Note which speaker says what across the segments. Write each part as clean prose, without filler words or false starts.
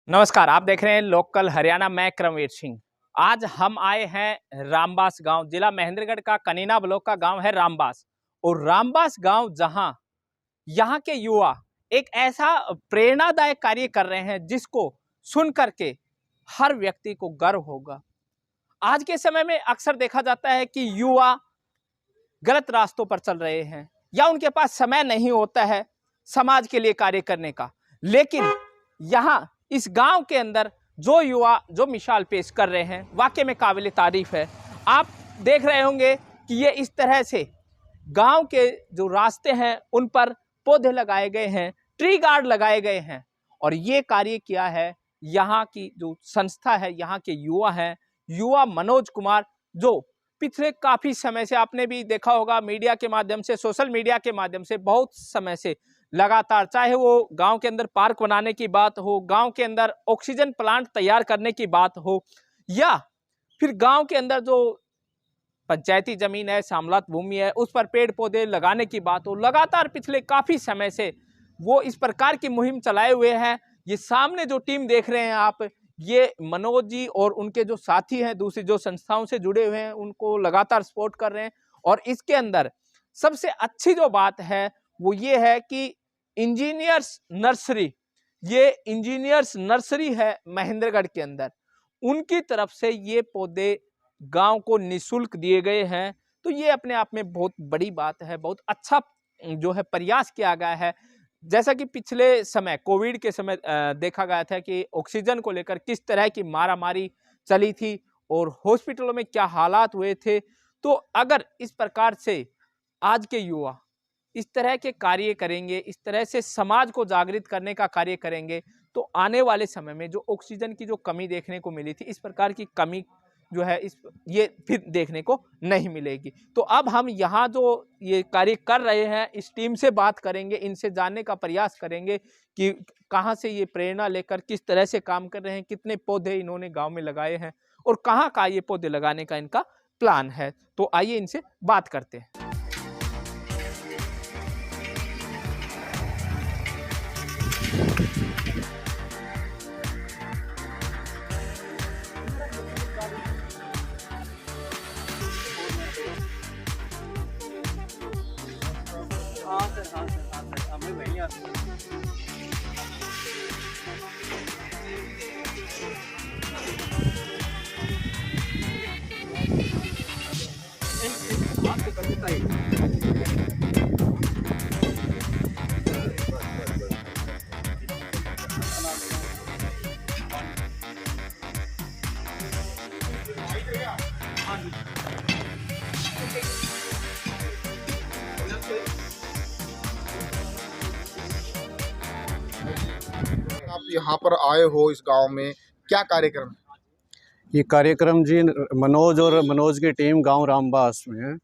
Speaker 1: नमस्कार, आप देख रहे हैं लोकल हरियाणा। मैं क्रमवीर सिंह। आज हम आए हैं रामबास गांव, जिला महेंद्रगढ़ का कनीना ब्लॉक का गांव है रामबास। और रामबास गांव जहां यहाँ के युवा एक ऐसा प्रेरणादायक कार्य कर रहे हैं जिसको सुन करके हर व्यक्ति को गर्व होगा। आज के समय में अक्सर देखा जाता है कि युवा गलत रास्तों पर चल रहे हैं या उनके पास समय नहीं होता है समाज के लिए कार्य करने का, लेकिन यहाँ इस गांव के अंदर जो युवा जो मिसाल पेश कर रहे हैं वाकई में काबिल तारीफ है। आप देख रहे होंगे कि ये इस तरह से गांव के जो रास्ते हैं उन पर पौधे लगाए गए हैं, ट्री गार्ड लगाए गए हैं। और ये कार्य किया है यहाँ की जो संस्था है, यहाँ के युवा हैं, युवा मनोज कुमार, जो पिछले काफी समय से आपने भी देखा होगा मीडिया के माध्यम से, सोशल मीडिया के माध्यम से बहुत समय से लगातार, चाहे वो गांव के अंदर पार्क बनाने की बात हो, गांव के अंदर ऑक्सीजन प्लांट तैयार करने की बात हो, या फिर गांव के अंदर जो पंचायती जमीन है, सामलात भूमि है, उस पर पेड़ पौधे लगाने की बात हो, लगातार पिछले काफी समय से वो इस प्रकार की मुहिम चलाए हुए हैं। ये सामने जो टीम देख रहे हैं आप, ये मनोज जी और उनके जो साथी हैं दूसरी जो संस्थाओं से जुड़े हुए हैं उनको लगातार सपोर्ट कर रहे हैं। और इसके अंदर सबसे अच्छी जो बात है वो ये है कि इंजीनियर्स नर्सरी, ये इंजीनियर्स नर्सरी है महेंद्रगढ़ के अंदर, उनकी तरफ से ये पौधे गांव को निशुल्क दिए गए हैं। तो ये अपने आप में बहुत बड़ी बात है, बहुत अच्छा जो है प्रयास किया गया है। जैसा कि पिछले समय कोविड के समय देखा गया था कि ऑक्सीजन को लेकर किस तरह की मारामारी चली थी और हॉस्पिटलों में क्या हालात हुए थे। तो अगर इस प्रकार से आज के युवा इस तरह के कार्य करेंगे, इस तरह से समाज को जागृत करने का कार्य करेंगे, तो आने वाले समय में जो ऑक्सीजन की जो कमी देखने को मिली थी, इस प्रकार की कमी जो है ये फिर देखने को नहीं मिलेगी। तो अब हम यहाँ जो ये कार्य कर रहे हैं इस टीम से बात करेंगे, इनसे जानने का प्रयास करेंगे कि कहाँ से ये प्रेरणा लेकर किस तरह से काम कर रहे हैं, कितने पौधे इन्होंने गांव में लगाए हैं और कहाँ का ये पौधे लगाने का इनका प्लान है। तो आइए इनसे बात करते हैं। हाँ सर, हमें वहीं आते हैं।
Speaker 2: आप यहाँ पर आए हो इस गांव में, क्या कार्यक्रम है?
Speaker 3: ये कार्यक्रम जी मनोज और मनोज की टीम गांव रामबास में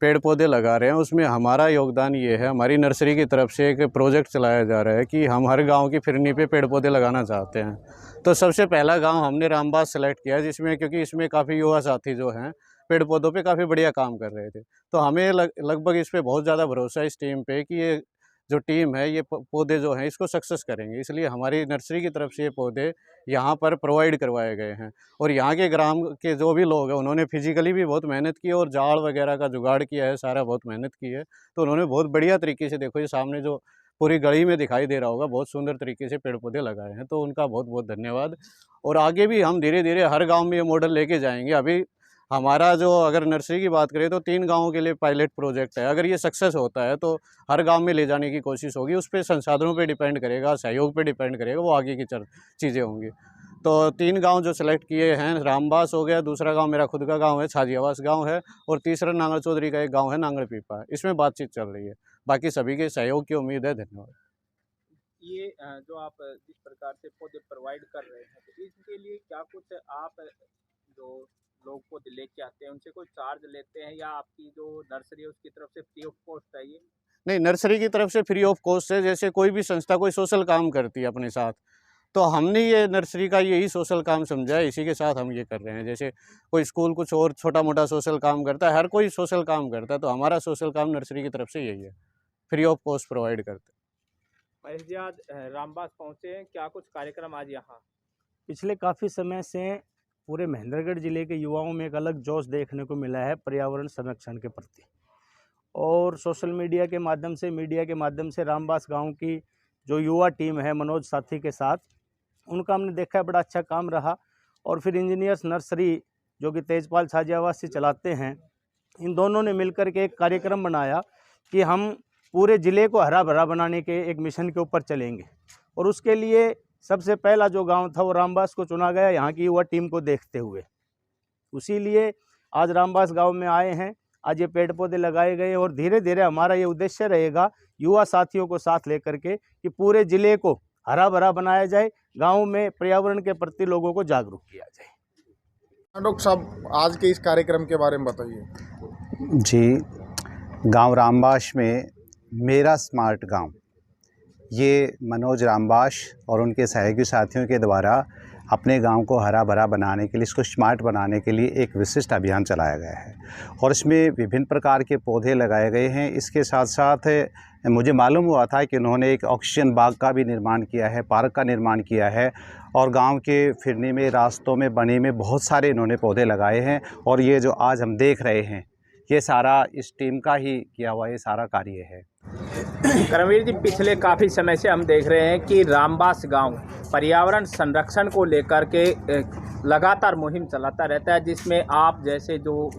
Speaker 3: पेड़ पौधे लगा रहे हैं। उसमें हमारा योगदान ये है, हमारी नर्सरी की तरफ से एक प्रोजेक्ट चलाया जा रहा है कि हम हर गांव की फिरनी पे पेड़ पौधे लगाना चाहते हैं। तो सबसे पहला गांव हमने रामबास सेलेक्ट किया, जिसमें क्योंकि इसमें काफ़ी युवा साथी जो हैं पेड़ पौधों पे काफ़ी बढ़िया काम कर रहे थे। तो हमें लगभग इस पर बहुत ज़्यादा भरोसा है इस टीम पे कि ये जो टीम है ये पौधे जो हैं इसको सक्सेस करेंगे। इसलिए हमारी नर्सरी की तरफ से ये पौधे यहाँ पर प्रोवाइड करवाए गए हैं। और यहाँ के ग्राम के जो भी लोग हैं उन्होंने फिजिकली भी बहुत मेहनत की और जाड़ वगैरह का जुगाड़ किया है, सारा बहुत मेहनत की है। तो उन्होंने बहुत बढ़िया तरीके से, देखो ये सामने जो पूरी गली में दिखाई दे रहा होगा, बहुत सुंदर तरीके से पेड़ पौधे लगाए हैं। तो उनका बहुत बहुत धन्यवाद। और आगे भी हम धीरे धीरे हर गाँव में ये मॉडल लेके जाएंगे। अभी हमारा जो अगर नर्सरी की बात करें तो 3 गाँवों के लिए पायलट प्रोजेक्ट है। अगर ये सक्सेस होता है तो हर गांव में ले जाने की कोशिश होगी। उस पर संसाधनों पे डिपेंड करेगा, सहयोग पे डिपेंड करेगा, वो आगे की चीज़ें होंगी। तो 3 गांव जो सेलेक्ट किए हैं, रामबास हो गया, दूसरा गांव मेरा खुद का गांव है छाजियावास गांव है, और तीसरा नांगल चौधरी का एक गांव है नांगल पीपा है। इसमें बातचीत चल रही है, बाकी सभी के सहयोग की उम्मीद है। धन्यवाद।
Speaker 1: ये जो आप जिस प्रकार से पौधे प्रोवाइड कर रहे हैं, तो इसके लिए क्या कुछ आप जो लोग पौधे लेके आते हैं उनसे कोई चार्ज लेते हैं, या आपकी जो नर्सरी है उसकी तरफ से फ्री ऑफ कॉस्ट है ये?
Speaker 3: नहीं, नर्सरी की तरफ से फ्री ऑफ कॉस्ट है। जैसे कोई भी संस्था कोई सोशल काम करती है अपने साथ, तो हमने ये नर्सरी का यही सोशल काम समझा है, इसी के साथ हम ये कर रहे हैं। जैसे कोई स्कूल कुछ और छोटा मोटा सोशल काम करता है, हर कोई सोशल काम करता है, तो हमारा सोशल काम नर्सरी की तरफ से यही है, फ्री ऑफ कॉस्ट प्रोवाइड करते हैं।
Speaker 1: महेश जी आज रामबास पहुँचे हैं, क्या कुछ कार्यक्रम आज यहाँ?
Speaker 4: पिछले काफ़ी समय से पूरे महेंद्रगढ़ ज़िले के युवाओं में एक अलग जोश देखने को मिला है पर्यावरण संरक्षण के प्रति। और सोशल मीडिया के माध्यम से रामबास गांव की जो युवा टीम है मनोज साथी के साथ, उनका हमने देखा है बड़ा अच्छा काम रहा। और फिर इंजीनियर्स नर्सरी जो कि तेजपाल छाजियावास से चलाते हैं, इन दोनों ने मिलकर के एक कार्यक्रम बनाया कि हम पूरे ज़िले को हरा भरा बनाने के एक मिशन के ऊपर चलेंगे। और उसके लिए सबसे पहला जो गांव था वो रामबास को चुना गया, यहाँ की युवा टीम को देखते हुए। उसी लिए आज रामबास गांव में आए हैं। आज ये पेड़ पौधे लगाए गए और धीरे धीरे हमारा ये उद्देश्य रहेगा युवा साथियों को साथ लेकर के कि पूरे ज़िले को हरा भरा बनाया जाए, गाँव में पर्यावरण के प्रति लोगों को जागरूक किया जाए।
Speaker 2: डॉक्टर साहब, आज के इस कार्यक्रम के बारे में बताइए।
Speaker 5: जी, गांव रामबास में मेरा स्मार्ट गांव, ये मनोज रामबास और उनके सहयोगी साथियों के द्वारा अपने गांव को हरा भरा बनाने के लिए, इसको स्मार्ट बनाने के लिए एक विशिष्ट अभियान चलाया गया है और इसमें विभिन्न प्रकार के पौधे लगाए गए हैं। इसके साथ साथ मुझे मालूम हुआ था कि उन्होंने एक ऑक्सीजन बाग का भी निर्माण किया है, पार्क का निर्माण किया है और गांव के फिरने में, रास्तों में, बनी में बहुत सारे इन्होंने पौधे लगाए हैं। और ये जो आज हम देख रहे हैं, ये सारा इस टीम का ही किया हुआ ये सारा कार्य है।
Speaker 1: करमवीर जी, पिछले काफ़ी समय से हम देख रहे हैं कि रामबास गांव पर्यावरण संरक्षण को लेकर के लगातार मुहिम चलाता रहता है, जिसमें आप जैसे जो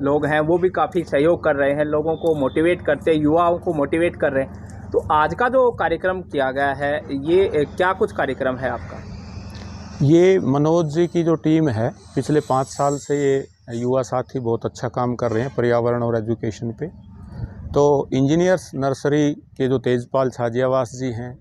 Speaker 1: लोग हैं वो भी काफ़ी सहयोग कर रहे हैं, लोगों को मोटिवेट करते हैं, युवाओं को मोटिवेट कर रहे हैं। तो आज का जो कार्यक्रम किया गया है, ये क्या कुछ कार्यक्रम है आपका?
Speaker 6: ये मनोज जी की जो टीम है, पिछले 5 साल से ये युवा साथी बहुत अच्छा काम कर रहे हैं पर्यावरण और एजुकेशन पे। तो इंजीनियर्स नर्सरी के जो तेजपाल छाजियावास जी हैं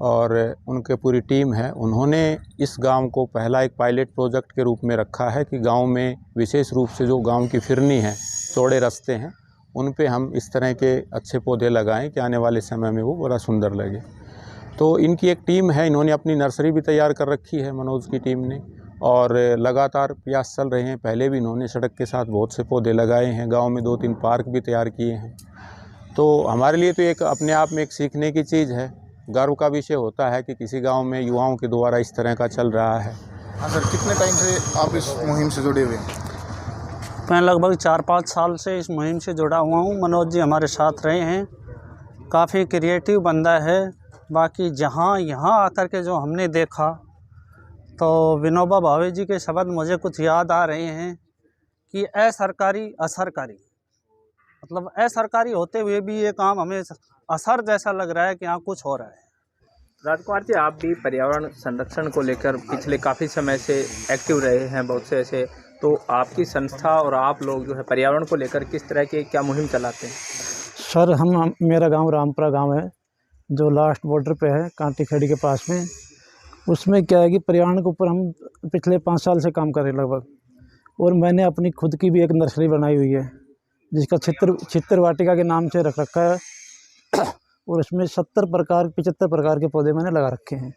Speaker 6: और उनके पूरी टीम है, उन्होंने इस गांव को पहला एक पायलट प्रोजेक्ट के रूप में रखा है कि गांव में विशेष रूप से जो गांव की फिरनी है, चौड़े रास्ते हैं, उन पे हम इस तरह के अच्छे पौधे लगाएं कि आने वाले समय में वो बड़ा सुंदर लगे। तो इनकी एक टीम है, इन्होंने अपनी नर्सरी भी तैयार कर रखी है मनोज की टीम ने, और लगातार प्रयास चल रहे हैं। पहले भी इन्होंने सड़क के साथ बहुत से पौधे लगाए हैं, गांव में 2-3 पार्क भी तैयार किए हैं। तो हमारे लिए तो एक अपने आप में एक सीखने की चीज़ है, गर्व का विषय होता है कि किसी गांव में युवाओं के द्वारा इस तरह का चल रहा है।
Speaker 2: हाँ सर, कितने टाइम से आप इस मुहिम से जुड़े हुए हैं?
Speaker 4: मैं लगभग 4-5 साल से इस मुहिम से जुड़ा हुआ हूँ। मनोज जी हमारे साथ रहे हैं, काफ़ी क्रिएटिव बंदा है। बाकी यहाँ आकर के जो हमने देखा, तो विनोबा भावे जी के शब्द मुझे कुछ याद आ रहे हैं कि असरकारी असरकारी, मतलब असरकारी होते हुए भी ये काम हमें असर जैसा लग रहा है कि हाँ कुछ हो रहा है।
Speaker 1: राजकुमार जी, आप भी पर्यावरण संरक्षण को लेकर पिछले काफ़ी समय से एक्टिव रहे हैं, बहुत से ऐसे, तो आपकी संस्था और आप लोग जो है पर्यावरण को लेकर किस तरह के क्या मुहिम चलाते हैं?
Speaker 7: सर, मेरा गांव रामपुरा गांव है, जो लास्ट बॉर्डर पे है, कांटी खेड़ी के पास में। उसमें क्या है कि पर्यावरण के ऊपर हम पिछले 5 साल से काम कर रहे हैं लगभग। और मैंने अपनी खुद की भी एक नर्सरी बनाई हुई है, जिसका चित्र वाटिका के नाम से रख रखा है। और उसमें 75 प्रकार के पौधे मैंने लगा रखे हैं,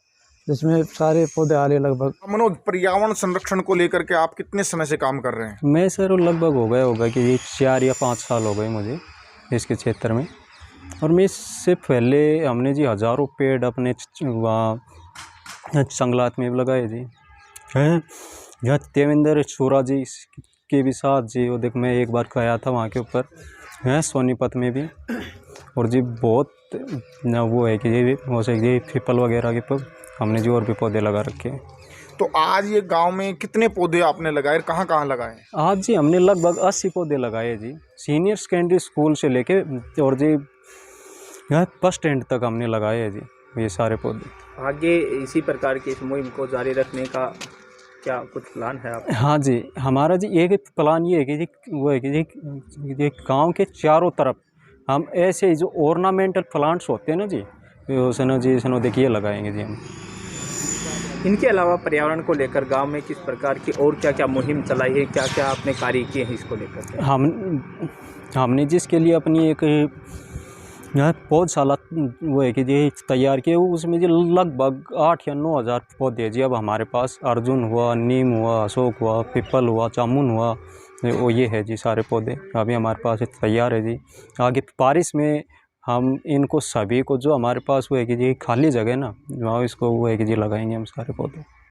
Speaker 7: जिसमें सारे पौधे आ रहे लगभग।
Speaker 2: मनोज, पर्यावरण संरक्षण को लेकर के आप कितने समय से काम कर रहे हैं?
Speaker 6: मैं सर लगभग होगा कि ये 4 या 5 साल हो गए मुझे इसके क्षेत्र में। और मैं इससे पहले हमने जी हज़ारों पेड़ अपने वहाँ जंगलात में भी लगाए जी हैं। यहाँ देवेंद्र छोरा जी के भी साथ जी, वो देख मैं एक बार गया था वहाँ के ऊपर है, सोनीपत में भी। और जी बहुत वो है कि ये पीपल वगैरह के पर हमने जी और भी पौधे लगा रखे हैं।
Speaker 2: तो आज ये गांव में कितने पौधे आपने लगाए, कहाँ कहाँ लगाए?
Speaker 6: आज जी हमने लगभग 80 पौधे लगाए जी, सीनियर सेकेंडरी स्कूल से लेके और जी यहाँ बस स्टैंड तक हमने लगाए हैं जी ये सारे पौधे।
Speaker 1: आगे इसी प्रकार की इस मुहिम को जारी रखने का क्या कुछ प्लान है आप?
Speaker 6: हाँ जी, हमारा जी एक प्लान ये है कि जी वो है कि जी गांव के चारों तरफ हम ऐसे जो ऑर्नामेंटल प्लांट्स होते हैं ना जी, सनो देखिए लगाएंगे जी हम।
Speaker 1: इनके अलावा पर्यावरण को लेकर गांव में किस प्रकार की और क्या क्या मुहिम चलाई है, क्या क्या आपने कार्य किए हैं इसको लेकर?
Speaker 6: हमने जिसके लिए अपनी एक यहाँ पौधशाला वो है कि जी तैयार किए, उसमें जी लगभग 8 या 9 हज़ार पौधे जी अब हमारे पास। अर्जुन हुआ, नीम हुआ, अशोक हुआ, पीपल हुआ, जामुन हुआ, वो ये है जी सारे पौधे अभी हमारे पास तैयार है जी। आगे बारिश में हम इनको सभी को जो हमारे पास वो है कि जी खाली जगह ना, वहाँ इसको वो है कि जी लगाएंगे हम सारे पौधे।